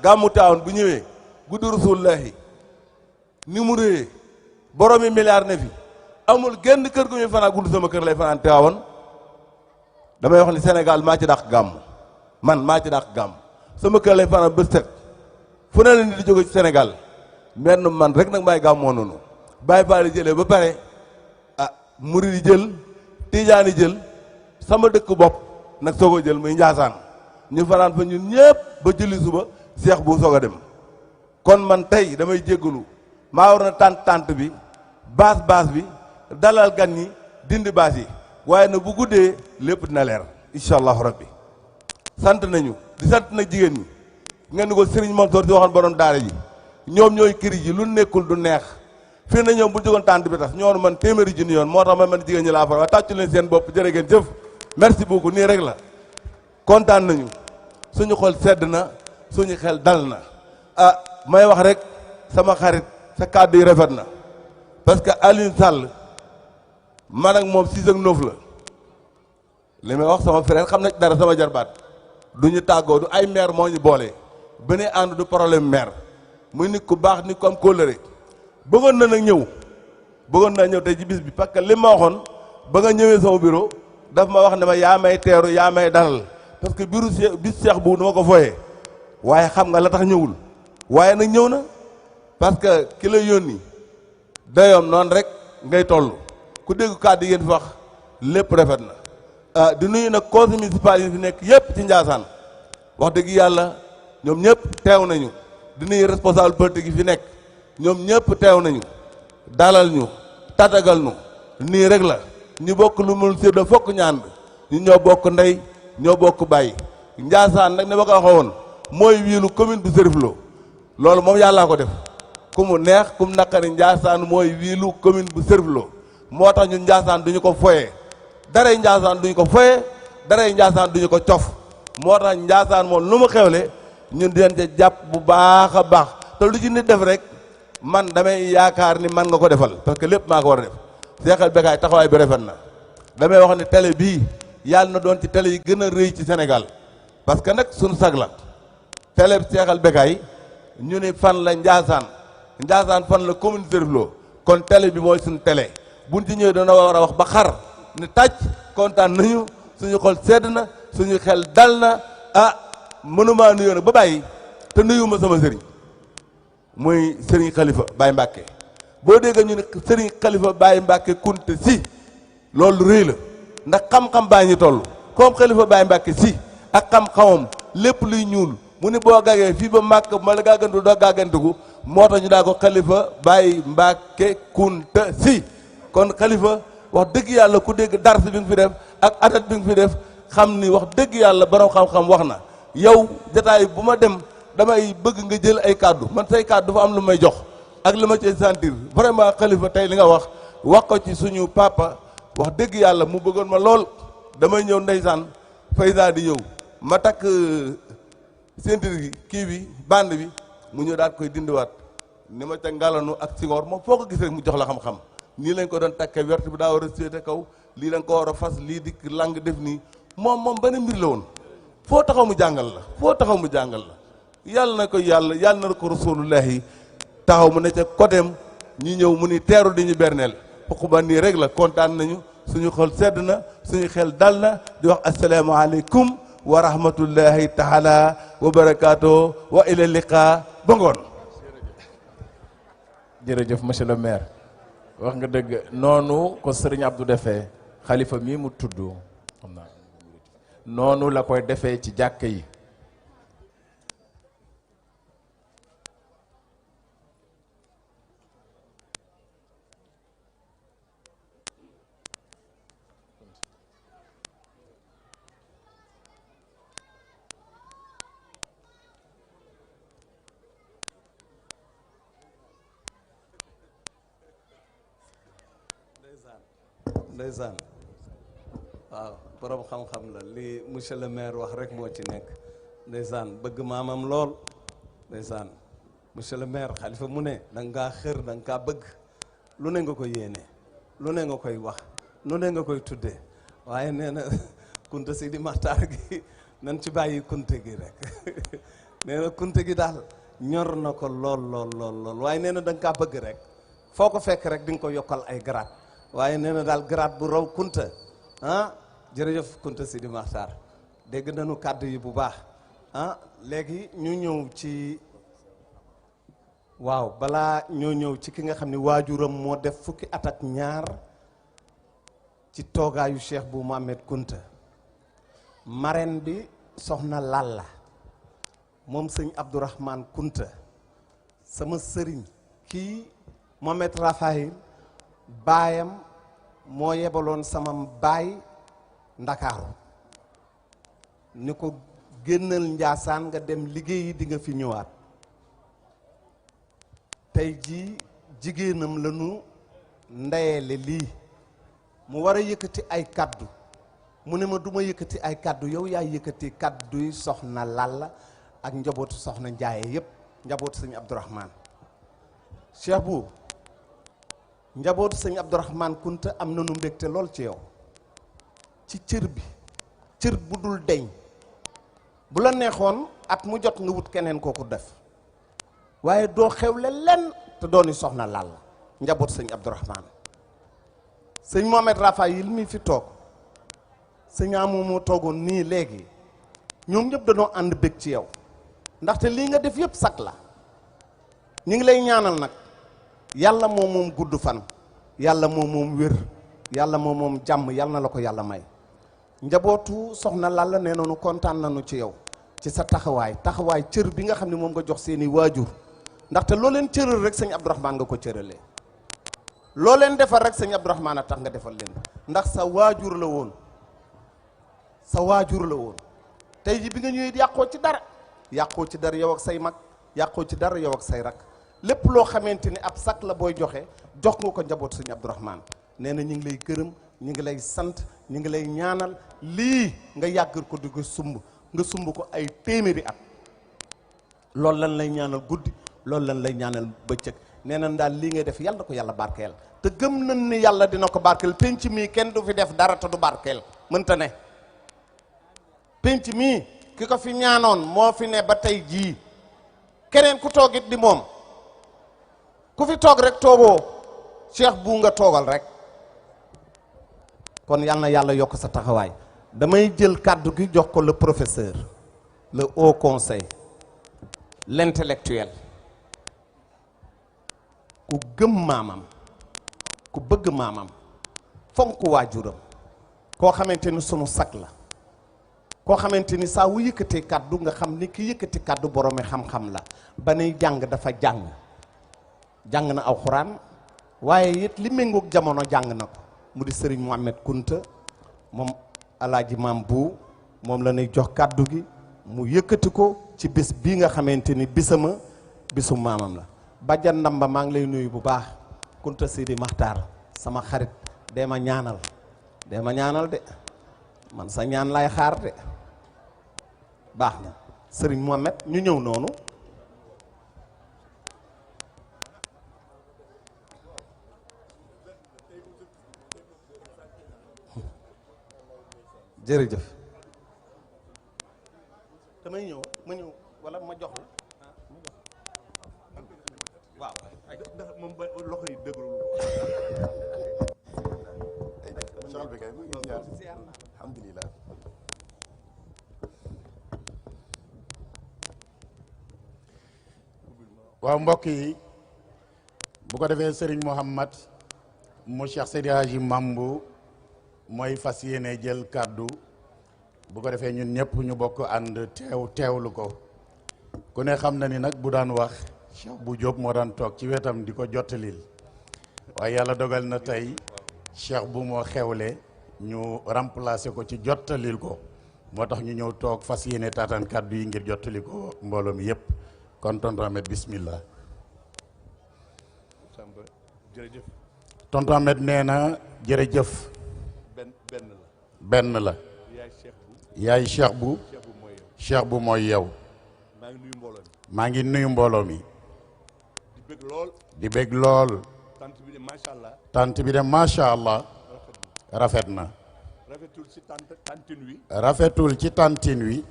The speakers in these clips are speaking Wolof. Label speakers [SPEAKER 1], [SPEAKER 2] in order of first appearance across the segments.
[SPEAKER 1] gàmmu Tiwaawan bu ñëwee guddi Rasulullahi ni mu réyee boroomi milliard ne fi amul genn kër gu muy fanaan guddi sama kër lay fanaan Tiwaawan damay wax ni Sénégal maa ci dàq gàmm man maa ci dàq gàmm sama kër lay fanaan bët set fu ne la nit di jóge ci Sénégal menn man rek nag maay gàmmoo noonu Baay Faal di jëlee ba pare murid yi jël tijaan yi jël sama dëkk bopp nag soog a jël muy Njaasaan ñu fanaan fa ñun ñëpp ba julli suba seex bu soog a dem kon man tey damay jéggalu maa war na tànt bi baas bi dalal gan ñi dindi baas yi waaye nag bu guddee lépp dina leer incha allahu rabbi sant nañu di sant nag jigéen ñi ngeen ni ko Serigne Mansour di waxoon borom daara ji ñoom ñooy këri ji lu nekkul du neex fii na ñoom bu jógoon tànt bi tas ñoonu man téeméeri junni yoon moo tax man jigéen ñi laa far waaye tàccu leen seen bopp jërë ngeen jëf merci beaucoup nii rek la kontaan nañu suñu xol sedd na suñu xel dal na may wax rek sama xarit sa kàddu yi rafet na parce que Alioune Sall man ak moom 6 ak 9 la li may wax sama frère xam na dara sama jarbaat du ñu tàggoo du ay maire moo ñu boole beneen ànd du problème maire muy nit ku baax nit ku am kóllëre bëggoon na nag ñëw bëggoon naa ñëw tey ci bis bi parce que li ma waxoon ba nga ñëwee sama bureau daf ma wax ne ma yaa may teeru yaa may dalal parce que biiru bis Cheikh bu dama ko fooyee waaye xam nga la tax ñëwul waaye nag ñëw na parce que ki la yónni dayoom noonu rek ngay toll ku dégg kàddu yi ngeen fi wax lépp rafet na di nuyu nag conseil municipal yi fi nekk yépp ci Ndiassane wax dëgg yàlla ñoom ñëpp teew nañu di nuyu responsable politique yi fi nekk ñoom ñëpp teew nañu dalal ñu tatagal ñu nii rek la ñu bokk lu mul séddoo fokk ñaan ñu ñoo bokk ndey ñoo bokk bàyyi Ndiassane nag ne ma ko waxee woon mooy wiilu commune bu Cherif Lo loolu moom yàllaa ko def ku mu neex ku mu naqari Ndiassane mooy wiilu commune bu Cherif Lo moo tax ñun Ndiassane duñu ko foyee daray Ndiassane duñu ko foyee daray Ndiassane duñu ko cof moo tax Ndiassane moom lu mu xewle ñun dinañ ca jàpp bu baax a baax te lu ci nit def rek man damay yaakaar ni man nga ko defal parce que lépp maa ko war a def Seexal Bekaay taxawaay bi rafet na damay wax ne télé bii yàlla na doon ci télé yi gën a rëy ci Sénégal parce que nag suñu sag la télé Seexal Bekaay ñu ni fan la Ndiassane fan la commune Cherif Lo kon télé bi mooy suñu télé buñ ci ñëwee dana war a wax ba xar ni tàcc kontaan nañu suñu xol sedd na suñu xel dal na mënumaa nuyoo nag ba bàyyi te nuyuma sama sëriñ muy sëriñ Khalifa Baye Mbacke boo dégg ñu ne sëriñ Khalifa Baye Mbacke Kunte si loolu rëy la ndax xam-xam baa ñu toll comme Khalifa Baye Mbacke si ak xam-xamam lépp luy ñuul mu ni boo gàggee fii ba màkk ma la gàggantu doo gàggantugu moo tax ñu daa ko Khalifa Baye Mbacke Kunte si kon Khalifa wax dëgg yàlla ku dégg dars bi nga fi def ak adat bi nga fi def xam ni wax dëgg yàlla borom xam-xam wax na yow jataay bu ma dem damay bëgg nga jël ay kàddu man say kàddu dafa am lu may jox ak li ma ci sentir vraiment Khalifa tey li nga wax ko ci suñu papa wax dëgg yàlla mu bëggoon ma lool damay ñëw ndeysaan Fayda di ñëw ma takk ceinture gi kii bi bande bi mu ñëw daal koy dindiwaat ni ma ca ngalanu ak singoor moom foo ko gis rek mu jox la xam-xam nii lañ ko doon takkee wert bi daa war a séete kaw lii da nga ko war a fas lii di lang def nii moom benn mbir la woon foo taxaw mu jàngal la foo taxaw mu jàngal la yàlla na ko yàlla na ko rasulullahi taxaw mu ne ca côtéem ñu ñëw mu ni teeru di ñu berneel xuquba nii rek la kontaan nañu suñu xol sedd na suñu xel dal na di wax asalaamaaleykum wa rahmatullahi taala wa barakaatu wa ila liqa ba ngoon.
[SPEAKER 2] jërëjëf monsieur le maire wax nga dëgg noonu ko sëriñ Abdou defee xalifa mii mu tudd xam naa noonu la koy defee ci jàkk yi
[SPEAKER 3] ndeysaan waaw borom xam-xam la li monsieur le maire wax rek moo ci nekk ndeysaan bëgg maamam lool ndeysaan monsieur le maire Khalifa mu ne da nga xër da nga bëgg lu ne nga koy yéene lu ne nga koy wax lu ne nga koy tuddee waaye nee na Kunta Sidi Maxtaar gi nañ ci bàyyi Kunta gi rek nee na kunta gi daal ñor na ko lool lool lool lool waaye nee na da nga kaa bëgg rek foo ko fekk rek di nga ko yokkal ay grade waaye nee na daal grade bu raw kunta ah jërëjëf kunta Sidi Maxtaar dégg nañu kàddu yi bu baax ah léegi ñu ñëw ci waaw balaa ñoo ñëw ci ki nga xam ne waajuram moo def fukki at ak ñaar ci toogaayu Cheikh bu Mohamed Kunta marraine bi soxna Lalla moom sëñ Abdourahmane Kunta sama sëriñ kii Mohamed Rafaïl baayam moo yebaloon sama baay Ndakaaru ni ko génnal Njaasaan nga dem liggéeyi di nga fi ñëwaat tey jii jigéenam la ñu ndeyele lii mu war a yëkkati ay kaddu mu ne ma du ma yëkkati ay kaddu yow yaay yëkkati kaddu yi soxna Lalla ak njabootu soxna Njaaye yépp njabootu sëñ Abdourahmane Cheikh bu njabootu sëñ Abdourahmane Kunta am na nu mbégte lool ci yow ci cër bi cër bu dul deñ bu la neexoon at mu jot nga wut keneen kooku def waaye doo xewle lenn te dooni soxna Lalla njaboot sëñ Abdourahmane sëñ Mohamed Rafaïl mi fi toog sëñ Amu moo toogoon nii léegi ñoom ñëpp dañoo ànd bég ci yow ndaxte lii nga def yëpp sag la ñu ngi lay ñaanal nag yàlla moom moom gudd fan yàlla moom moom wér yàlla moom moom jàmm yàlla na la ko yàlla may njabootu soxna Lalla nee nañu kontaan nañu ci yow ci sa taxawaay cër bi nga xam ne moom nga jox seeni waajur ndaxte loo leen cëral rek sëñ Abdourahmane nga ko cëralee loo leen defal rek sëñ Abdourahmane a tax nga defal leen ndax sa waajur la woon tey ji bi nga ñëwee yàqoo ci dara yow ak say mag yàqoo ci dara yow ak say rak lépp loo xamante ni ab sak la booy joxe jox nga ko njaboot sëñ Abdourahmane nee na ñu ngi lay gërëm ñu ngi lay sant ñu ngi lay ñaanal lii nga yàggal ko di ko sumb nga sumb ko ay téeméeri at loolu lan lay ñaanal guddi loolu lan lay ñaanal bëccëg nee na daal lii ngay def yàlla na ko yàlla barkeel te gëm nañ ni yàlla dina ko barkeel penc mii kenn du fi def dara te du barkeel mënta ne penc mii ki ko fi ñaanoon moo fi ne ba tey jii keneen ku toogit di moom ku fi toog rek toogoo Cheikh bu nga toogal rek kon yal na yàlla yokk sa taxawaay damay jël kàddu gi jox ko le professeur le haut conseil l'intellectuel ku gëm maamam ku bëgg maamam fonk waajuram koo xamante ni sunu sag la koo xamante ni saa wu yëkkatee kàddu nga xam ni ki yëkkati kàddu boroomi xam-xam la ba nuy jàng dafa jàng na alxuraan waaye it li méngoog jamono jàng na ko mu di Serigne Mohamed Kunta moom alaaji maam bu moom la ñuy jox kàddu gi mu yëkkati ko ci bés bii nga xamante ni bisama bisu maamam la bàjjan Ndamba maa ngi lay nuyu bu baax Kunta Sidi Maxtaar sama xarit dee ma ñaanal de man sa ñaan lay xaar de baax na Serigne Mohamed ñu ñëw noonu jërëjëf damay ñëw ma ñëw wala ma jox la waaw moom ba loxo yi dëgërul alhamdulilah
[SPEAKER 4] waaw mbokk yi bu ko defee Serigne Mohamad mu Cheikh Seydi Hadji Mambu mooy fas yéene jël kàddu bu ko defee ñun ñëpp ñu bokk ànd teewlu ko ku ne xam na ni nag bu daan wax Cheikh bu Diop moo daan toog ci wetam di ko jottalil waaye yàlla dogal na tey Cheikh bu moo xewle ñu remplacer ko ci jottalil ko moo tax ñu ñëw toog fas yéene taataan kàddu yi ngir jottali ko mbooloo mi yëpp kon tonton Ahmed bismillah.
[SPEAKER 1] jërëjëf.
[SPEAKER 4] tonton Ahmed nee na jërëjëf. benn la. yaay Cheikh bu. Cheikh bu mooy yow. maa ngi nuyu mbooloo mi. di bëgg lool. tant bi de macha allah. rafet na.
[SPEAKER 1] rafetul ci tantin wi.
[SPEAKER 4] rafetul ci tantin wi.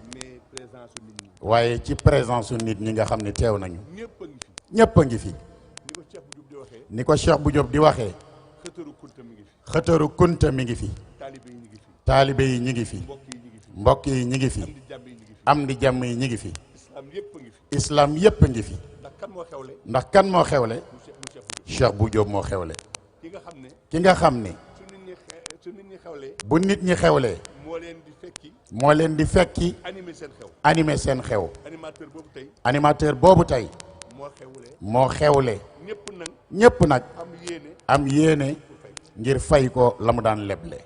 [SPEAKER 1] présence su nit ñi.
[SPEAKER 4] waaye ci présence su nit ñi nga xam ne teew nañu.
[SPEAKER 1] ñëpp a ngi fi.
[SPEAKER 4] ñëpp a ngi fi.
[SPEAKER 1] ni ko Cheikh bu Diop di waxee.
[SPEAKER 4] ni ko Cheikh bu Diop di waxee.
[SPEAKER 1] xëtëru kunta mi ngi fi.
[SPEAKER 4] xëtëru kunta mi ngi fi.
[SPEAKER 1] taalibe yi ñu ngi fi.
[SPEAKER 4] taalibe yi ñu ngi fi.
[SPEAKER 1] mbokk yi ñu ngi fi.
[SPEAKER 4] mbokk yi ñu ngi fi. am di jàmm yi ñu ngi fi.
[SPEAKER 1] islam yëpp a ngi fi.
[SPEAKER 4] islam yëpp a ngi fi.
[SPEAKER 1] ndax kan moo xewle.
[SPEAKER 4] ndax kan moo xewle.
[SPEAKER 1] mu
[SPEAKER 4] Cheikh bu Diop moo xewle.
[SPEAKER 1] ki nga xam ne.
[SPEAKER 4] ki nga xam ni.
[SPEAKER 1] su nit ñi xewlee.
[SPEAKER 4] bu nit ñi xewlee.
[SPEAKER 1] moo leen di fekki.
[SPEAKER 4] moo leen di fekki.
[SPEAKER 1] animé seen xew.
[SPEAKER 4] animé seen xew.
[SPEAKER 1] animateur boobu tey.
[SPEAKER 4] animateur boobu tey.
[SPEAKER 1] moo xewle.
[SPEAKER 4] moo xewle.
[SPEAKER 1] ñëpp nag.
[SPEAKER 4] ñëpp nag.
[SPEAKER 1] am yéene.
[SPEAKER 4] am yéene. ngir fay ko la mu daan leble.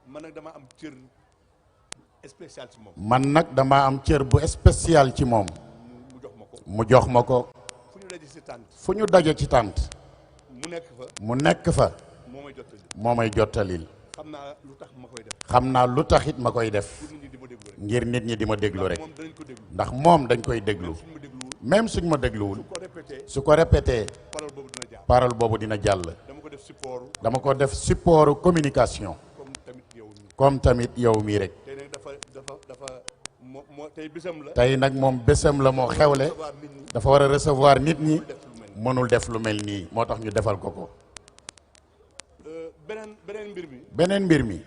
[SPEAKER 1] man nag dama am cër spécial ci moom.
[SPEAKER 4] man nag dama am cër bu spécial ci moom.
[SPEAKER 1] mu jox ma ko.
[SPEAKER 4] mu jox ma ko.
[SPEAKER 1] fu ñu daje ci tànt.
[SPEAKER 4] fu ñu daje ci tànt.
[SPEAKER 1] mu nekk fa.
[SPEAKER 4] mu nekk fa.
[SPEAKER 1] moo may jottali.
[SPEAKER 4] moo may jottalil.
[SPEAKER 1] xam naa lu tax ma koy def.
[SPEAKER 4] xam naa lu taxit ma koy def.
[SPEAKER 1] pour nit ñi di ma déglu rek.
[SPEAKER 4] ngir nit ñi di ma déglu rek.
[SPEAKER 1] moom danañ ko déglu.
[SPEAKER 4] ndax moom dañ koy déglu.
[SPEAKER 1] suñu ma dégluwul.
[SPEAKER 4] même suñ ma dégluwul.
[SPEAKER 1] su ko répété.
[SPEAKER 4] su ko répété.
[SPEAKER 1] parole boobu dina jaar.
[SPEAKER 4] parole boobu dina jàll.
[SPEAKER 1] dama ko def support.
[SPEAKER 4] dama ko def support communication.
[SPEAKER 1] comme tamit yow mi.
[SPEAKER 4] comme tamit yow mii rek.
[SPEAKER 1] tey nag dafa moo tey bisam la.
[SPEAKER 4] tey nag moom bésam la moo xewle.
[SPEAKER 1] recevoir nit ñi.
[SPEAKER 4] dafa war a recevoir nit ñi.
[SPEAKER 1] def lu mel
[SPEAKER 4] mënul def lu mel nii moo tax ñu defal ko ko.
[SPEAKER 1] beneen mbir mi.
[SPEAKER 4] beneen mbir mi.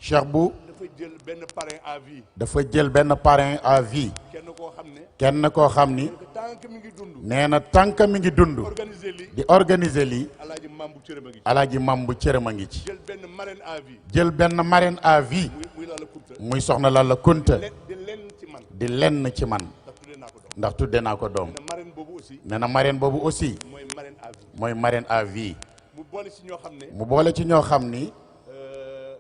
[SPEAKER 4] Cheikh bu.
[SPEAKER 1] dafa jël benn parrain à vie.
[SPEAKER 4] dafa jël benn parrain à vie.
[SPEAKER 1] kenn koo xam ne.
[SPEAKER 4] kenn koo xam ni.
[SPEAKER 1] tant que mi ngi dund.
[SPEAKER 4] nee na tànk mi ngi dund.
[SPEAKER 1] organiser li.
[SPEAKER 4] di organiser lii.
[SPEAKER 1] alaaji mambu cërëm a ngi ci.
[SPEAKER 4] alaaji mam bu cërëm a ngi ci.
[SPEAKER 1] jël benn marraine à vie.
[SPEAKER 4] jël benn marraine à vie.
[SPEAKER 1] muy Lalla Kunta.
[SPEAKER 4] muy soxna Lalla Kunta.
[SPEAKER 1] di lenn ci man.
[SPEAKER 4] di lenn ci man.
[SPEAKER 1] ndax tuddee naa ko doom.
[SPEAKER 4] ndax tudde naa ko doom.
[SPEAKER 1] ne marraine boobu aussi.
[SPEAKER 4] nee na marraine boobu aussi.
[SPEAKER 1] mooy marraine à vie.
[SPEAKER 4] mooy marraine à vie.
[SPEAKER 1] mu boole ci ñoo xam ne.
[SPEAKER 4] mu boole ci ñoo xam ni.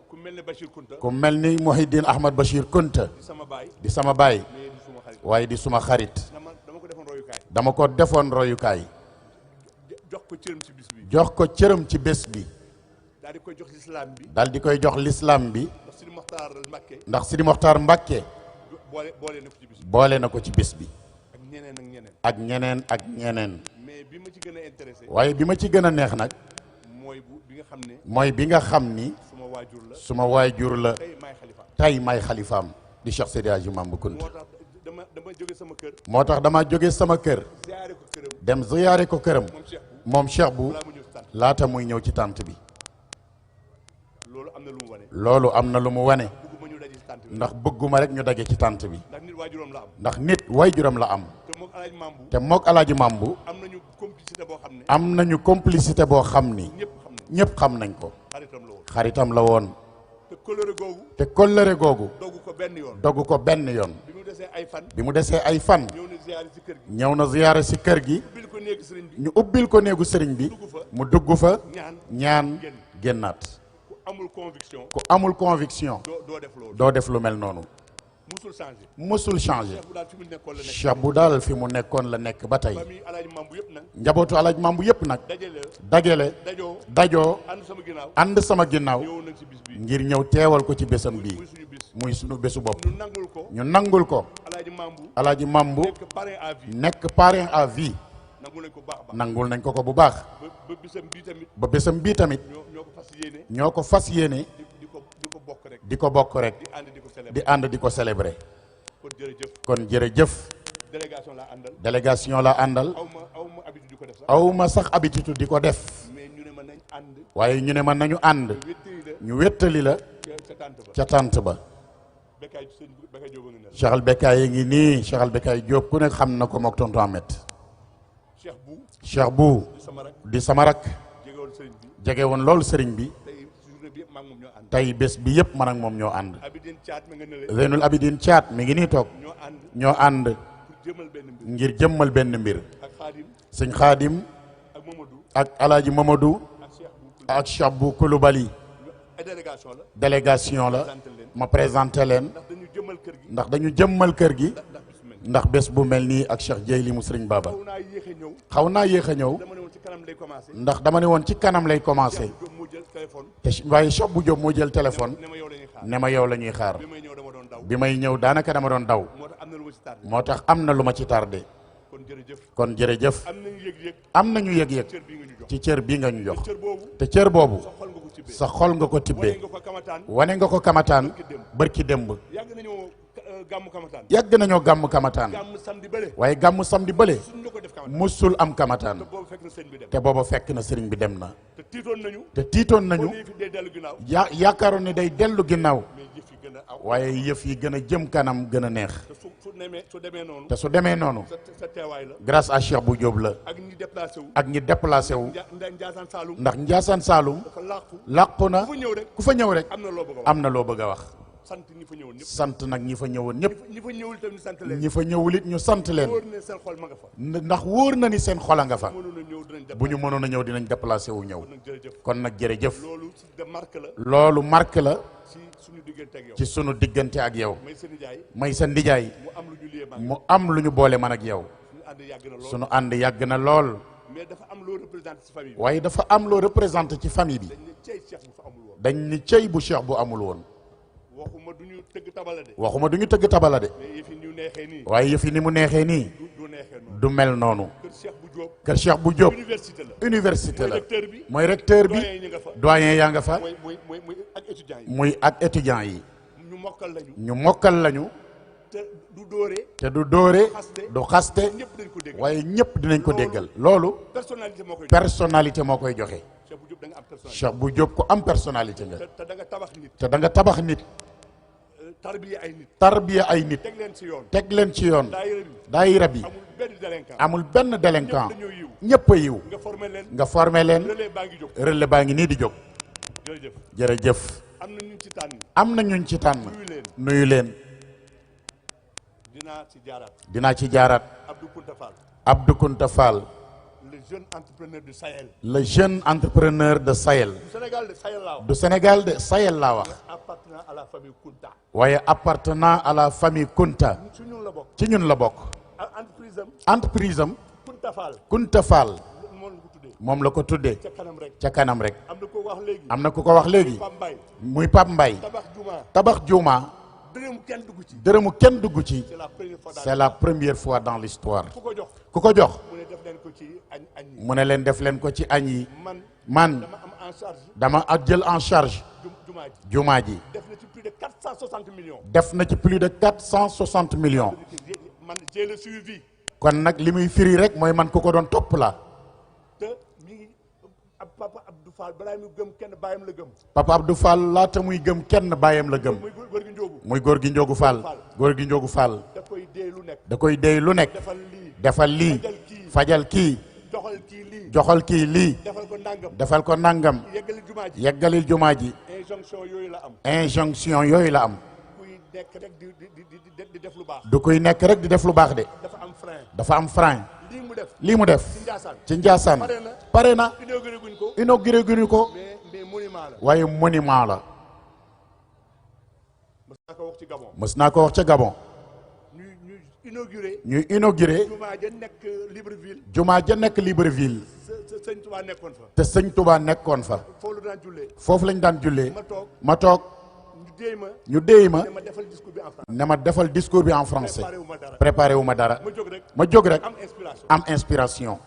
[SPEAKER 1] ku mel ne Bachir Kunta.
[SPEAKER 4] ku mel ni Mouhidine Ahmad Bachir Kunta.
[SPEAKER 1] di sama baay.
[SPEAKER 4] di sama baay.
[SPEAKER 1] mais di suma xarit.
[SPEAKER 4] waaye di suma xarit.
[SPEAKER 1] dama ko defoon royukaay.
[SPEAKER 4] dama ko defoon royukaay.
[SPEAKER 1] jox ko cëram ci bis bi.
[SPEAKER 4] jox ko cëram ci bés bi.
[SPEAKER 1] daal di koy jox lislaam bi.
[SPEAKER 4] daal di koy jox l'islam bi.
[SPEAKER 1] ndax Sidi Mokhtar Mbacké.
[SPEAKER 4] ndax Sidi Mokhtar Mbacké.
[SPEAKER 1] boole na ko ci bis bi.
[SPEAKER 4] boole na ko ci bés bi.
[SPEAKER 1] ak ñeneen ak ñeneen.
[SPEAKER 4] ak ñeneen ak ñeneen.
[SPEAKER 1] mais bi ma ci gën a intéressé.
[SPEAKER 4] waaye bi ma ci gën a neex nag.
[SPEAKER 1] mooy bi nga xam ne.
[SPEAKER 4] mooy bi nga xam ni.
[SPEAKER 1] suma waajur la.
[SPEAKER 4] suma waajur la.
[SPEAKER 1] tey maay xalifaam.
[SPEAKER 4] tey may xalifaam. di Cheikh Seydi Hadji Mambu Kunta.
[SPEAKER 1] moo tax dama jóge sama kër.
[SPEAKER 4] moo tax dama jóge sama kër.
[SPEAKER 1] ziyaare ko këram.
[SPEAKER 4] dem ziyaare ko këram. moom Cheikh bu.
[SPEAKER 1] balaa mu ñëw si tànt.
[SPEAKER 4] laata muy ñëw ci tànt bi.
[SPEAKER 1] loolu am na lu mu wane.
[SPEAKER 4] loolu am na lu mu wane.
[SPEAKER 1] bëgguma ñu daje si tànt bi.
[SPEAKER 4] ndax bëgguma rek ñu daje ci tànt bi.
[SPEAKER 1] ndax nit waajuram la am.
[SPEAKER 4] ndax nit waajuram la am.
[SPEAKER 1] te moog alaaji mambu.
[SPEAKER 4] te mook alaaji Mambu.
[SPEAKER 1] am nañu complicité boo xam ne.
[SPEAKER 4] am nañu complicité boo xam ni.
[SPEAKER 1] ñëpp xam nañ.
[SPEAKER 4] ñëpp xam nañ ko.
[SPEAKER 1] xaritam la woon.
[SPEAKER 4] xaritam la woon.
[SPEAKER 1] te coloré googu.
[SPEAKER 4] te kóllëre googu.
[SPEAKER 1] doggu ko benn yoon.
[SPEAKER 4] dogg ko benn yoon.
[SPEAKER 1] bi mu desee ay fan.
[SPEAKER 4] bi mu desee ay fan.
[SPEAKER 1] ñëw na ziyaare si kër gi.
[SPEAKER 4] ñëw na ziyaare si kër gi.
[SPEAKER 1] ubbil ko néegi sëriñ bi.
[SPEAKER 4] ñu ubbil ko néegu sëriñ bi.
[SPEAKER 1] dugg fa.
[SPEAKER 4] mu dugg fa. ñaan
[SPEAKER 1] génn.
[SPEAKER 4] génnaat.
[SPEAKER 1] ku amul conviction.
[SPEAKER 4] ku amul conviction.
[SPEAKER 1] doo def loolu.
[SPEAKER 4] doo def lu mel noonu.
[SPEAKER 1] musul changé.
[SPEAKER 4] musul changé.
[SPEAKER 1] Cheikh bu daal fi mu nekkoon la nekk.
[SPEAKER 4] Cheikh bu daal fi mu nekkoon la nekk ba tey.
[SPEAKER 1] famille alaaji mambu yëpp nag.
[SPEAKER 4] njabootu alaaji Mambu yëpp nag. dajale. dajoo.
[SPEAKER 1] ànd sama ginnaaw.
[SPEAKER 4] ànd sama ginnaaw.
[SPEAKER 1] ñëw nañ si bis bi.
[SPEAKER 4] ngir ñëw teewal ko ci bésam bii.
[SPEAKER 1] muy suñu bis.
[SPEAKER 4] muy sunu bésu bopp.
[SPEAKER 1] ñu nangul ko.
[SPEAKER 4] ñu nangul ko.
[SPEAKER 1] alaaji mambu.
[SPEAKER 4] alaaji Mambu
[SPEAKER 1] nekk parrain à vie.
[SPEAKER 4] nekk parrain à vie.
[SPEAKER 1] nangul nañ ko baax a baax.
[SPEAKER 4] nangul nañ ko ko bu baax.
[SPEAKER 1] ba bisam bii tamit.
[SPEAKER 4] ba bésam bii tamit.
[SPEAKER 1] ñoo ko fas yéene.
[SPEAKER 4] ñoo ko fas yéene.
[SPEAKER 1] di ko bokk rek.
[SPEAKER 4] di ko bokk rek.
[SPEAKER 1] di ànd di ko célébrer.
[SPEAKER 4] di ànd di ko célébrer.
[SPEAKER 1] kon jërëjëf.
[SPEAKER 4] kon jërëjëf.
[SPEAKER 1] délégation laa àndal.
[SPEAKER 4] délégation la àndal.
[SPEAKER 1] aw ma habitude di ko def sax.
[SPEAKER 4] aw ma sax habitude di ko def.
[SPEAKER 1] mais ñu ne ma nañ ànd.
[SPEAKER 4] waaye ñu ne ma nañu ànd.
[SPEAKER 1] wéttali la.
[SPEAKER 4] ñu wéttali la.
[SPEAKER 1] ca tànt ba.
[SPEAKER 4] ca tànt ba.
[SPEAKER 1] Bekkaay sëñ Bekkaay Jóob a ngi ne.
[SPEAKER 4] Cheikh al Bekkaay yi ngi nii Cheikh al Bekkaay Jóob ku nekk xam na ko mook tonton Ahmed.
[SPEAKER 1] Cheikh bu.
[SPEAKER 4] Cheikh bu
[SPEAKER 1] di sama rak.
[SPEAKER 4] di sama rak.
[SPEAKER 1] jegewul sëriñ bi.
[SPEAKER 4] jege woon loolu sëriñ bi.
[SPEAKER 1] tey journée bi yëpp maa ngi moom ñoo ànd.
[SPEAKER 4] tey bés bi yëpp man ak moom ñoo ànd.
[SPEAKER 1] Abidine Thiat ma nga nële.
[SPEAKER 4] Zeynul Abidine Thiat mi ngi nii toog.
[SPEAKER 1] ñoo ànd.
[SPEAKER 4] ñoo ànd
[SPEAKER 1] pour jëmal benn mbir.
[SPEAKER 4] ngir jëmmal benn mbir.
[SPEAKER 1] ak Xaadim.
[SPEAKER 4] sëñ Xaadim
[SPEAKER 1] ak Mamadou.
[SPEAKER 4] ak alaaji Mamadou
[SPEAKER 1] ak Cheikh bu.
[SPEAKER 4] ak Cheikh bu Koulibaly.
[SPEAKER 1] ay délégation la.
[SPEAKER 4] délégation la.
[SPEAKER 1] présenté leen.
[SPEAKER 4] ma présenté leen.
[SPEAKER 1] ndax dañu jëmal kër gi.
[SPEAKER 4] ndax dañu jëmmal kër gi.
[SPEAKER 1] ndax bis mel.
[SPEAKER 4] ndax bés bu mel nii ak Cheikh Jeyli mu sëriñ Baba.
[SPEAKER 1] xaw naa yéex a ñëw.
[SPEAKER 4] xaw naa yéex a ñëw.
[SPEAKER 1] dama ne woon ci kanam lay commencé.
[SPEAKER 4] ndax dama ne woon ci kanam lay commencé.
[SPEAKER 1] Cheikh Diop moo jël téléphone.
[SPEAKER 4] te waaye Cheikh bu Diop moo jël téléphone.
[SPEAKER 1] ne ma yow la ñuy xaar.
[SPEAKER 4] ne ma yow la ñuy xaar.
[SPEAKER 1] bi may ñëw dama doon daw.
[SPEAKER 4] bi may ñëw daanaka dama doon daw.
[SPEAKER 1] moo tax am na lu ma ci tardé.
[SPEAKER 4] moo tax am na lu ma ci tardé.
[SPEAKER 1] kon jërëjëf.
[SPEAKER 4] kon jërëjëf.
[SPEAKER 1] am nañu yëg-yëg.
[SPEAKER 4] am nañu yëg-yëg.
[SPEAKER 1] cër bii nga ñu jox.
[SPEAKER 4] ci cër bii nga ñu jox.
[SPEAKER 1] cër boobu.
[SPEAKER 4] te cër boobu.
[SPEAKER 1] sa xol nga ko tibbee.
[SPEAKER 4] sa xol nga ko tibbee.
[SPEAKER 1] wane nga ko kamataan.
[SPEAKER 4] wane nga ko kamataan.
[SPEAKER 1] Barki démb.
[SPEAKER 4] bërki démb.
[SPEAKER 1] yàgg nañoo nañoo gàmmu kamataan.
[SPEAKER 4] yàgg nañoo gàmm kamataan.
[SPEAKER 1] gàmmu samedi bële.
[SPEAKER 4] waaye gàmmu samedi bële.
[SPEAKER 1] suñu ko def kamataan.
[SPEAKER 4] musul am kamataan.
[SPEAKER 1] te boobu fekk na sëñ bi dem.
[SPEAKER 4] te booba fekk na sëriñ bi dem na.
[SPEAKER 1] te tiitoon nañu.
[SPEAKER 4] te tiitoon nañu.
[SPEAKER 1] boo fi dee dellu ginnaaw.
[SPEAKER 4] yaakaaroon ne day dellu ginnaaw.
[SPEAKER 1] mais yëf yi gën a aw.
[SPEAKER 4] waaye yëf yi gën a jëm kanam gën a neex.
[SPEAKER 1] te su demee noonu.
[SPEAKER 4] te su demee noonu.
[SPEAKER 1] sa teewaay la.
[SPEAKER 4] grâce à Cheikh Bou Diop la.
[SPEAKER 1] ak ñi déplacé wu.
[SPEAKER 4] ak ñi déplacé wu.
[SPEAKER 1] Njaasaan Saalum.
[SPEAKER 4] ndax Njaasaan Saalum.
[SPEAKER 1] dafa làqu.
[SPEAKER 4] làqu na.
[SPEAKER 1] ku fa ñëw rek.
[SPEAKER 4] ku fa ñëw rek.
[SPEAKER 1] am na loo bëgg a wax.
[SPEAKER 4] am na loo bëgg a wax.
[SPEAKER 1] sant ñi fa ñëwoon ñëpp.
[SPEAKER 4] sant nag ñi fa ñëwoon ñëpp.
[SPEAKER 1] ñi fa ñëwul tamit sant leen.
[SPEAKER 4] ñi fa ñëwul it ñu sant leen.
[SPEAKER 1] wóor na seen xol ma nga fa.
[SPEAKER 4] ndax wóor na ni seen xol a nga fa.
[SPEAKER 1] mënoon a ñëw dinañ def.
[SPEAKER 4] bu ñu mënoon a ñëw dinañ déplacé wu ñëw.
[SPEAKER 1] nag jërëjëf.
[SPEAKER 4] kon nag jërëjëf.
[SPEAKER 1] loolu ci de marque la.
[SPEAKER 4] loolu marque la.
[SPEAKER 1] ci suñu diggante ak yow.
[SPEAKER 4] ci sunu diggante ak yow.
[SPEAKER 1] may seen nijaay.
[SPEAKER 4] may sa ndijaay.
[SPEAKER 1] mu am lu ñu liyee maa
[SPEAKER 4] mu am lu ñu boole man ak yow.
[SPEAKER 1] suñu ànd yàgg na lool.
[SPEAKER 4] sunu ànd yàgg na lool.
[SPEAKER 1] mais dafa am loo représenté ci famille bi.
[SPEAKER 4] waaye dafa am loo représenté ci famille bi.
[SPEAKER 1] dañ ne cey Cheikh bu fa amul woon.
[SPEAKER 4] dañ ni cey bu Cheikh bu amul woon.
[SPEAKER 1] waxuma du ñu tëgg tabala de.
[SPEAKER 4] waxuma du ñu tëgg tabala de.
[SPEAKER 1] mais yëf yi ñu neexee nii.
[SPEAKER 4] waaye yëf yi ni mu neexee nii.
[SPEAKER 1] du neexee noonu.
[SPEAKER 4] du mel noonu.
[SPEAKER 1] kër Cheikh bu Diop.
[SPEAKER 4] kër Cheikh bu Diop.
[SPEAKER 1] université la.
[SPEAKER 4] université la.
[SPEAKER 1] mooy recteur bi.
[SPEAKER 4] mooy recteur bi.
[SPEAKER 1] doyen yi nga fa.
[SPEAKER 4] doyen yaa nga fa.
[SPEAKER 1] muy ak étudiants yi.
[SPEAKER 4] muy ak étudiants yi.
[SPEAKER 1] ñu mokkal lañu.
[SPEAKER 4] ñu mokkal lañu.
[SPEAKER 1] te du dóore.
[SPEAKER 4] te du dóore.
[SPEAKER 1] xaste.
[SPEAKER 4] du xaste.
[SPEAKER 1] ñëpp dañ ko dégg.
[SPEAKER 4] waaye ñëpp dinañ ko déggal. loolu.
[SPEAKER 1] personnalité moo koy.
[SPEAKER 4] personnalité moo koy joxe.
[SPEAKER 1] Cheikh bu Diop da nga am personnalité.
[SPEAKER 4] Cheikh bu Diop ko am personnalité nga.
[SPEAKER 1] te da nga tabax nit.
[SPEAKER 4] te da nga tabax nit.
[SPEAKER 1] tarbiya ay nit.
[SPEAKER 4] tarbiya ay nit.
[SPEAKER 1] teg leen ci yoon.
[SPEAKER 4] teg leen ci yoon.
[SPEAKER 1] daayira bi.
[SPEAKER 4] daayira bi.
[SPEAKER 1] amul benn délinquant.
[SPEAKER 4] amul benn délinquant.
[SPEAKER 1] ñëpp dañoo yiw.
[SPEAKER 4] ñëpp a yiw.
[SPEAKER 1] nga formé leen.
[SPEAKER 4] nga formé leen.
[SPEAKER 1] relais baa ngi jóg.
[SPEAKER 4] relais baa ngi nii di jóg.
[SPEAKER 1] jërëjëf.
[SPEAKER 4] jërëjëf.
[SPEAKER 1] am na ñu ci tànn.
[SPEAKER 4] am na ñuñ ci tànn.
[SPEAKER 1] nuyu leen.
[SPEAKER 4] nuyu leen.
[SPEAKER 1] dinaa ci jaaraat.
[SPEAKER 4] dinaa ci jaaraat.
[SPEAKER 1] Abdou Kounta Fall.
[SPEAKER 4] Abdou Kounta Fall.
[SPEAKER 1] le jeune entrepreneur du Sahel.
[SPEAKER 4] le jeune entrepreneur de Sahel.
[SPEAKER 1] du Sénégal de Sahel laa wax.
[SPEAKER 4] du Sénégal de Sahel laa wax.
[SPEAKER 1] appartenant à la famille Kounta.
[SPEAKER 4] waaye appartenant à la famille Kounta.
[SPEAKER 1] ci ñun la bokk.
[SPEAKER 4] ci ñun la bokk.
[SPEAKER 1] entreprise am.
[SPEAKER 4] entreprise am.
[SPEAKER 1] Kounta Fall.
[SPEAKER 4] Kounta Fall.
[SPEAKER 1] moom la ko tuddee.
[SPEAKER 4] moom la ko tuddee.
[SPEAKER 1] ca kanam rek.
[SPEAKER 4] ca kanam rek.
[SPEAKER 1] am na ko wax léegi.
[SPEAKER 4] am na ku ko wax léegi.
[SPEAKER 1] Pape Mbaye.
[SPEAKER 4] muy Pape Mbaye.
[SPEAKER 1] tabax juma.
[SPEAKER 4] tabax juuma.
[SPEAKER 1] dërëm kenn dugg ci.
[SPEAKER 4] dërëmu kenn dugg ci.
[SPEAKER 1] c'est la première fois.
[SPEAKER 4] c'est la première fois dans l'histoire.
[SPEAKER 1] ku ko jox.
[SPEAKER 4] ku ko jox.
[SPEAKER 1] mu ne def leen ko ci añ yi.
[SPEAKER 4] mu ne leen def leen ko ci añ yi.
[SPEAKER 1] man
[SPEAKER 4] man
[SPEAKER 1] dama am en charge.
[SPEAKER 4] dama jël en charge.
[SPEAKER 1] jumaa ji.
[SPEAKER 4] jumaa ji.
[SPEAKER 1] def na ci plus de 460 millions.
[SPEAKER 4] def na ci plus de 460 millions.
[SPEAKER 1] man j'ai le suivi.
[SPEAKER 4] kon nag li muy firi rek mooy man ku ko doon topp la.
[SPEAKER 1] te mi ngi ab papa Abdou Fall balaa muy gëm kenn bàyyam la gëm.
[SPEAKER 4] papa Abdou Fall laata muy gëm kenn bàyyam la gëm.
[SPEAKER 1] muy góor gi njóogu.
[SPEAKER 4] muy góor gi njóogu Fall. góor gi njóogu Fall.
[SPEAKER 1] da koy dee lu nekk.
[SPEAKER 4] da koy déy lu nekk.
[SPEAKER 1] defal lii.
[SPEAKER 4] defal lii. fajal kii.
[SPEAKER 1] doxal kii lii.
[SPEAKER 4] joxal kii lii.
[SPEAKER 1] defal ko nangam.
[SPEAKER 4] defal ko nangam.
[SPEAKER 1] yeggali jumaa ji.
[SPEAKER 4] yeggalil jumaa ji.
[SPEAKER 1] injonction yooyu la am.
[SPEAKER 4] injonction yooyu la am.
[SPEAKER 1] kuy nekk rek di def lu baax.
[SPEAKER 4] du koy nekk rek di def lu baax de.
[SPEAKER 1] dafa am frein.
[SPEAKER 4] dafa am frein.
[SPEAKER 1] lii mu def.
[SPEAKER 4] lii mu def.
[SPEAKER 1] ci Ndiassane.
[SPEAKER 4] ci Ndiassane. pare na.
[SPEAKER 1] inauguré guñ ko.
[SPEAKER 4] inauguré guñu ko.
[SPEAKER 1] mais monument la.
[SPEAKER 4] waaye monument la.
[SPEAKER 1] mës naa ko wax ci Gabon.
[SPEAKER 4] mës naa ko wax ca Gabon.
[SPEAKER 1] ñu inauguré.
[SPEAKER 4] ñuy inauguré.
[SPEAKER 1] jumaa ja nekk Libreville.
[SPEAKER 4] jumaa ja nekk Libreville.
[SPEAKER 1] sëñ Touba nekkoon fa.
[SPEAKER 4] te sëñ Touba nekkoon fa.
[SPEAKER 1] foofu la daan jullee.
[SPEAKER 4] foofu lañ daan jullee.
[SPEAKER 1] ma toog.
[SPEAKER 4] ñu déy ma.
[SPEAKER 1] ne ma defal discours bi en français.
[SPEAKER 4] ne ma defal discours bi en français.
[SPEAKER 1] préparé wu ma dara.
[SPEAKER 4] préparé wu ma dara.
[SPEAKER 1] ma jóg rek.
[SPEAKER 4] ma jóg rek.
[SPEAKER 1] am inspiration.
[SPEAKER 4] am inspiration.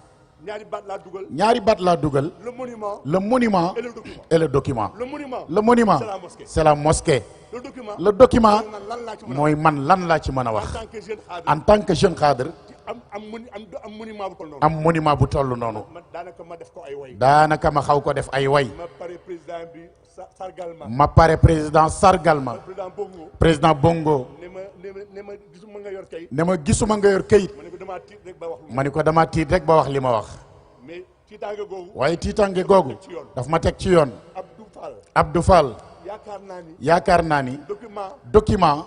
[SPEAKER 1] ñaari baat laa dugal.
[SPEAKER 4] ñaari baat laa dugal.
[SPEAKER 1] le monument.
[SPEAKER 4] le monument.
[SPEAKER 1] et le document.
[SPEAKER 4] et le document.
[SPEAKER 1] le monument.
[SPEAKER 4] le monument.
[SPEAKER 1] c'est la mosquée.
[SPEAKER 4] c'est la mosquée.
[SPEAKER 1] le document.
[SPEAKER 4] le document.
[SPEAKER 1] mooy man lan laa ci mën a
[SPEAKER 4] mooy
[SPEAKER 1] wax.
[SPEAKER 4] man lan laa ci mën a wax.
[SPEAKER 1] en tant que jeune cadre.
[SPEAKER 4] en tant que jeune cadre.
[SPEAKER 1] am monument bu toll noonu.
[SPEAKER 4] am monument bu toll noonu.
[SPEAKER 1] daanaka ma def ko ay way.
[SPEAKER 4] daanaka ma xaw ko def ay way.
[SPEAKER 1] ma pare président bi sargal ma.
[SPEAKER 4] ma pare président sargal ma.
[SPEAKER 1] président Bongo.
[SPEAKER 4] président Bongo.
[SPEAKER 1] ne ma gisuma nga yor kayit.
[SPEAKER 4] ne ma gisuma nga yor kayit.
[SPEAKER 1] ma ne ko damaa tiit rek ba wax.
[SPEAKER 4] ma ne ko damaa tiit rek ba wax li ma wax.
[SPEAKER 1] mais tiitaange googu.
[SPEAKER 4] waaye tiitaange googu. daf ma teg ci yoon.
[SPEAKER 1] Abdou Fall.
[SPEAKER 4] Abdou Fall.
[SPEAKER 1] yaakaar naa ni.
[SPEAKER 4] document.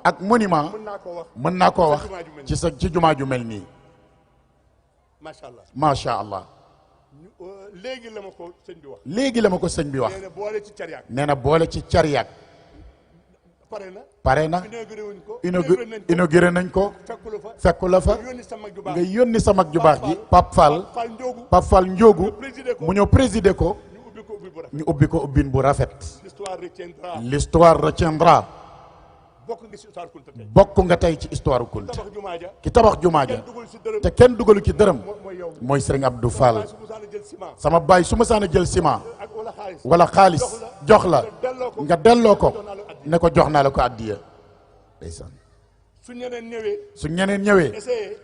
[SPEAKER 4] ak monument.
[SPEAKER 1] mën naa koo wax.
[SPEAKER 4] mën naa koo wax ci jumaa ju mel nii.
[SPEAKER 1] macha allah.
[SPEAKER 4] macha allah.
[SPEAKER 1] léegi la ma ko sëñ bi wax.
[SPEAKER 4] léegi la ma ko sëñ bi wax.
[SPEAKER 1] nee na boole ci cariak.
[SPEAKER 4] nee na boole ci cariak.
[SPEAKER 1] pare na.
[SPEAKER 4] inauguré nañ ko. fekku la fa. nga yónni sa mag ju baax ji. Pape Fall Ndiogu. mu ñëw présider ko. ñu ubbi ko ubbin bu rafet. l'histoire retiendra. bokk nga tey ci histoire Kounta. ki tabax jumaa ja te kenn dugalu ci dërëm. mooy Serigne Abdou Fall. sama baay su ma saan a jël ciment. wala xaalis jox la. nga delloo ko. ne ko jox naa la ko addiya. ndeysaan.
[SPEAKER 5] su ñeneen ñëwee.
[SPEAKER 4] su ñeneen ñëwee.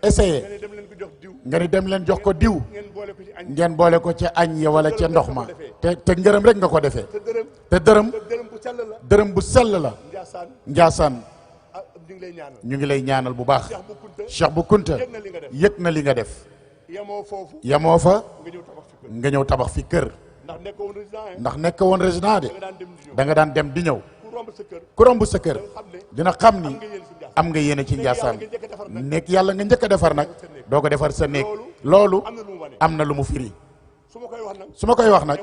[SPEAKER 4] essayé.
[SPEAKER 5] nga ne dem leen ko jox diw.
[SPEAKER 4] nga ni dem leen jox ko diw.
[SPEAKER 5] ngeen boole ko ci añ.
[SPEAKER 4] ngeen boole ko ca añ ya wala ca ndox ma. te ngërëm rek nga ko defee. te dërëm.
[SPEAKER 5] bu sell la.
[SPEAKER 4] dërëm bu sell la. Njaasaan.
[SPEAKER 5] ñu ngi lay ñaanal.
[SPEAKER 4] ñu ngi lay ñaanal bu baax. Cheikh Bou Kounta yëg na li nga def.
[SPEAKER 5] yamoo foofu.
[SPEAKER 4] yamoo fa.
[SPEAKER 5] nga ñëw tabax fi kër.
[SPEAKER 4] nga ñëw tabax fi kër.
[SPEAKER 5] ndax nekk woon résident
[SPEAKER 4] ndax nekk woon résident de. da nga daan dem di ñëw.
[SPEAKER 5] ku romb sa kër.
[SPEAKER 4] dina xam ni am nga yéene ci Njaasaan. nekk yàlla nga njëkk a defar nag. doo ko defar sa néeg. loolu am na lu mu firi. su ma koy wax nag.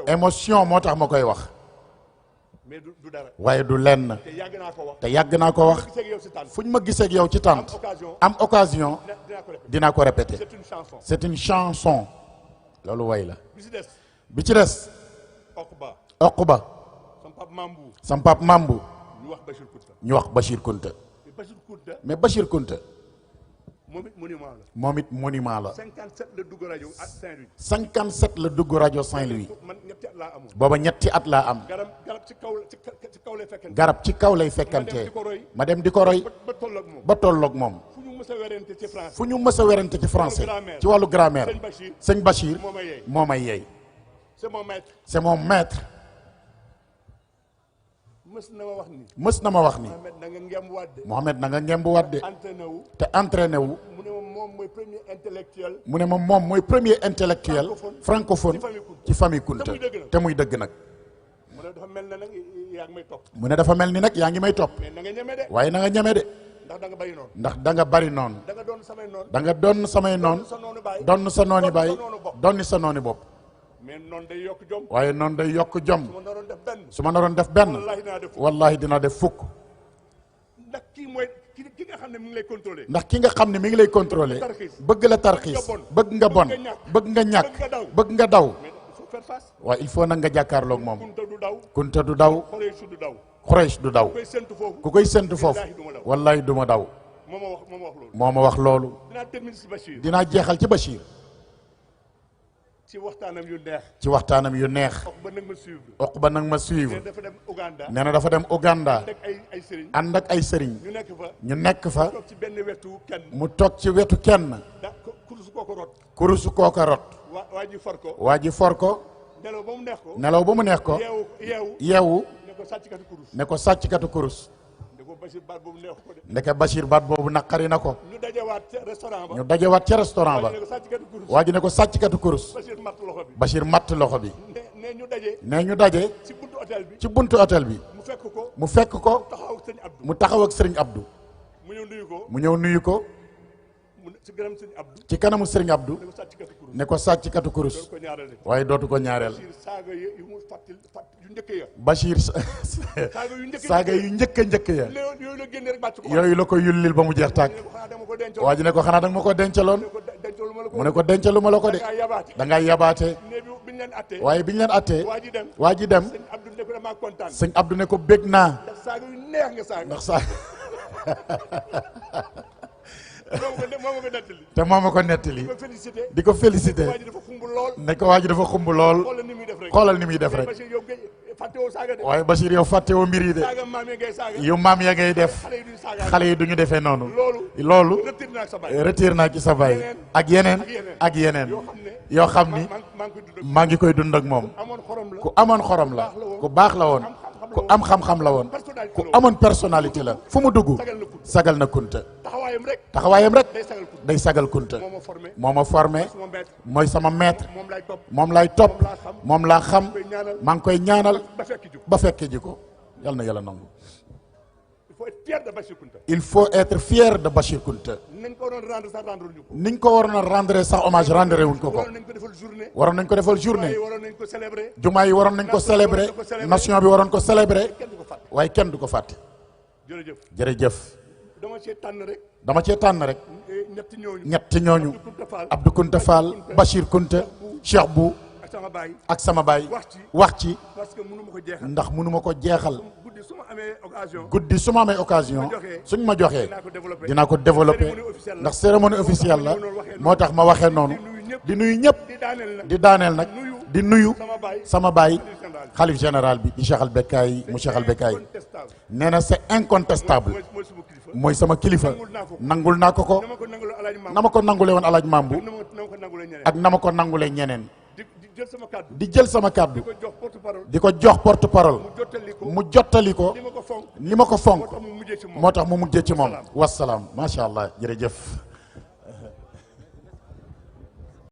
[SPEAKER 4] émotion moo tax ma koy wax. waaye du lenn. te yàgg naa ko wax. fu ñu ma gisee ak yow ci tànt. am occasion. dinaa ko répéter. c'est une chanson. loolu way la. bi ci des. Okuba. sam pap Mambu. ñu wax Bachir Kounta. mais Bachir Kounta. moom it monument la.
[SPEAKER 5] 57 la dugg rajo ak Saint-Louis.
[SPEAKER 4] 57 la dugg rajo Saint-Louis. booba ñetti at laa am.
[SPEAKER 5] garab ci kaw lay fekkante.
[SPEAKER 4] garab ci kaw lay fekkante. ma dem di ko roy. ba tolloog moom. fu ñu mës a werante ci français. ci wàllu grammaire. sëñ Bachir moo may yeey. c'est mon maître.
[SPEAKER 5] mës na ma wax ni.
[SPEAKER 4] mës na ma wax ni.
[SPEAKER 5] Mohamed na nga ngemb wadde.
[SPEAKER 4] Mohamed na nga ngemb wadde. te entraîné wu.
[SPEAKER 5] mu ne moom mooy premier intellectuel.
[SPEAKER 4] mu ne moom mooy premier intellectuel francophone ci famille Kounta. te muy dëgg nag.
[SPEAKER 5] mu ne dafa mel ne nag yaa ngi may topp.
[SPEAKER 4] mu ne dafa mel ni nag yaa ngi may topp.
[SPEAKER 5] mais na nga ñeme de.
[SPEAKER 4] waaye na nga ñeme de.
[SPEAKER 5] ndax da nga bari noonu.
[SPEAKER 4] ndax da nga bari noonu.
[SPEAKER 5] da nga doon samay noonu.
[SPEAKER 4] da nga doon samay noonu. doon sa nooni baay doon sa nooni bopp.
[SPEAKER 5] mais noonu day yokk jom.
[SPEAKER 4] waaye noonu day yokk jom.
[SPEAKER 5] su ma naroon def benn.
[SPEAKER 4] su ma naroon def benn. wallahi dinaa def fukk.
[SPEAKER 5] ndax kii mooy ki nga xam ne mi ngi lay contrôler.
[SPEAKER 4] ndax ki nga xam ne mi ngi lay contrôler. bëgg la tarxiis bëgg nga bon bëgg nga ñàkk bëgg nga daw. waaye il faut nag nga jàkkaarloog moom. Kounta du daw. Xureys du daw. ku koy séntu foofu. wallahi du ma daw. moo ma wax loolu. dinaa jeexal ci Bachir.
[SPEAKER 5] ci waxtaanam yu neex.
[SPEAKER 4] ci waxtaanam yu neex. Okuba nag ma suivre. nee na dafa dem Uganda. ànd ak ay sëriñ. ñu nekk fa. mu toog ci wetu kenn. kurusu kooka rot. waa ji for ko. nelaw ba mu neex ko. yeewu. ne ko sàcckatu kurus. ndeke Bachir baat boobu naqari na ko. ñu dajewaat ca restaurant ba. waa ji ne ko sàcckatu kurus. Bachir matt loxo bi. ne ñu daje. ci buntu hôtel bi. mu fekk ko. mu taxaw ak Serigne Abdou. mu ñëw nuyu ko. ci kanamu Serigne Abdou. ne ko sàcckatu kurus. waaye dootu ko ñaareel. Bachir saaga yu njëkk ya. yooyu la ko yullil ba mu jeex tàkk. waa ji ne ko xanaa danga ma ko dencaloon. mu ne ko dencalu ma la ko de. da ngay yabaate. waaye bi ñu leen attee. waa ji dem. sëñ Abdou ne ko bég naa. ndax saaga. te moo ma ko nettali. di ko félicité. ne ko waa ji dafa xumb lool. xoolal ni muy def rek. waaye Bachir yow fàttewoo mbir yi de. yow maam ya ngay def. xale yi du ñu defee noonu. loolu retir naa ci sa baay. ak yeneen yoo xam ni maa ngi koy dund ak moom. ku amoon xorom la. ku baax la woon. ku am xam-xam la woon. ku amoon personnalité la. fu mu dugg sagal na Kounta. taxawaayam rek day sagal Kounta. moo ma formé mooy sama maître. moom lay topp moom laa xam. maa ngi koy ñaanal ba fekke ji ko yal na yàlla nangu. il faut être fier de Bachir Kounta. niñ ko waroon a rendre sax hommage rendre wuñ ko ko. waroon nañ ko defal journée. jumaa yi waroon nañ ko célébrer. nation bi waroon ko célébrer. waaye kenn du ko fàtte. jërëjëf. dama cee tànn rek. ñetti ñooñu. Abdou Kounta Fall Bachir Kounta Cheikh Bou ak sama baay wax ci ndax mënuma ko jeexal. guddi su ma amee occasion suñ ma joxee dinaa ko développer ndax cérémonie officielle la moo tax ma waxee noonu. di nuyu ñëpp di daaneel nag di nuyu sama baay xalif général bi di Cheikh Al Bekkay mu Cheikh Al Bekkay nee na c'est incontestable mooy sama kilifa nangul naa ko ko
[SPEAKER 5] na ma ko nanguloo alaaji maam
[SPEAKER 4] na ma ko nangule woon alaaj Mambu
[SPEAKER 5] na ma ko nangulee ñeneen
[SPEAKER 4] ak na ma ko nangule ñeneen
[SPEAKER 5] di jël sama kàddu
[SPEAKER 4] di jël sama kàddu
[SPEAKER 5] di ko jox porte parole
[SPEAKER 4] di ko jox porte parole
[SPEAKER 5] mu jottali ko
[SPEAKER 4] mu jottali ko
[SPEAKER 5] li ma ko fonk
[SPEAKER 4] ni ma ko fonk
[SPEAKER 5] moo tax mu mujjee ci moom
[SPEAKER 4] moo tax mu mujjee ci moom wasalaam macha allah jërëjëf